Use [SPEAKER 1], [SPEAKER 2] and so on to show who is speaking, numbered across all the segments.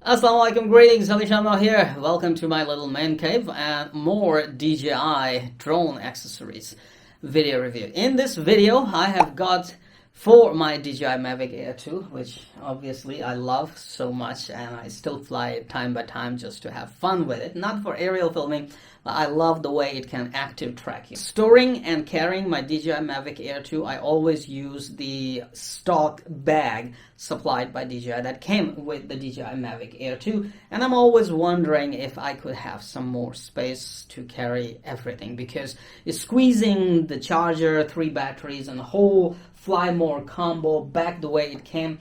[SPEAKER 1] Assalamualaikum, greetings, AliShanMao here. Welcome to my little man cave and more DJI drone accessories video review. In this video, I have got for my DJI Mavic Air 2, which obviously I love so much and I still fly it time by time just to have fun with it. Not for aerial filming, but I love the way it can active track you. Storing and carrying my DJI Mavic Air 2, I always use the stock bag supplied by DJI that came with the DJI Mavic Air 2, and I'm always wondering if I could have some more space to carry everything, because squeezing the charger, 3 batteries, and the whole fly more combo back the way it came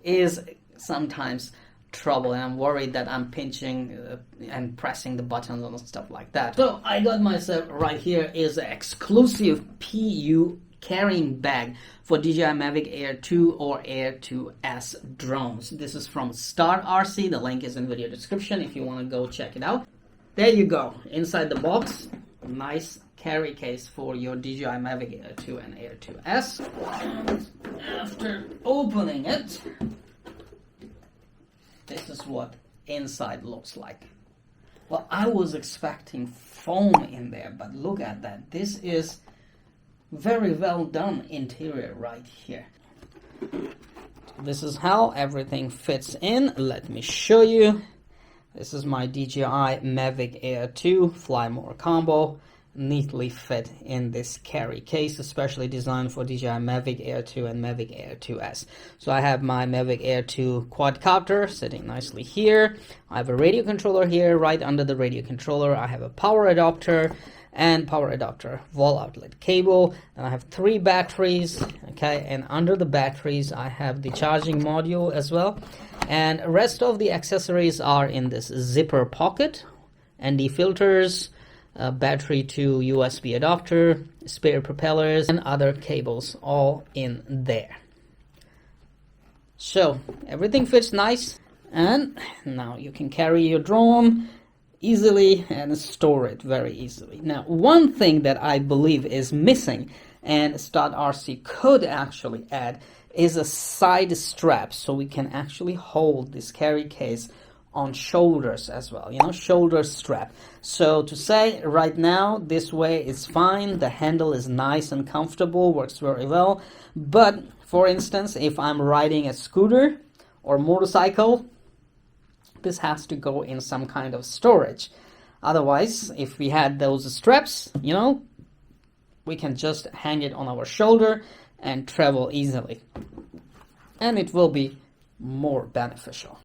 [SPEAKER 1] is sometimes trouble, and I'm worried that I'm pinching and pressing the buttons and stuff like that. So I got myself right here is an exclusive PU carrying bag for DJI Mavic Air 2 or Air 2S drones. This is from StartRC. The link is in video description if you want to go check it out. There you go. Inside the box, nice carry case for your DJI Mavic Air 2 and Air 2S. And after opening it, this is what inside looks like. Well, I was expecting foam in there, but look at that. This is very well done interior right here. This is how everything fits in. Let me show you. This is my DJI Mavic Air 2 Fly More combo. Neatly fit in this carry case, especially designed for DJI Mavic Air 2 and Mavic Air 2S. So I have my Mavic Air 2 quadcopter sitting nicely here. I have a radio controller here. Right under the radio controller, I have a power adapter and power adapter wall outlet cable, and I have 3 batteries. Okay, and under the batteries I have the charging module as well, and the rest of the accessories are in this zipper pocket. ND filters, battery to USB adapter, spare propellers, and other cables all in there. So everything fits nice, and now you can carry your drone easily and store it very easily. Now, one thing that I believe is missing and StartRC could actually add is a side strap, so we can actually hold this carry case on shoulders as well, shoulder strap. So to say right now, this way is fine. The handle is nice and comfortable, works very well. But for instance, if I'm riding a scooter or motorcycle, this has to go in some kind of storage. Otherwise, if we had those straps, we can just hang it on our shoulder and travel easily. And it will be more beneficial.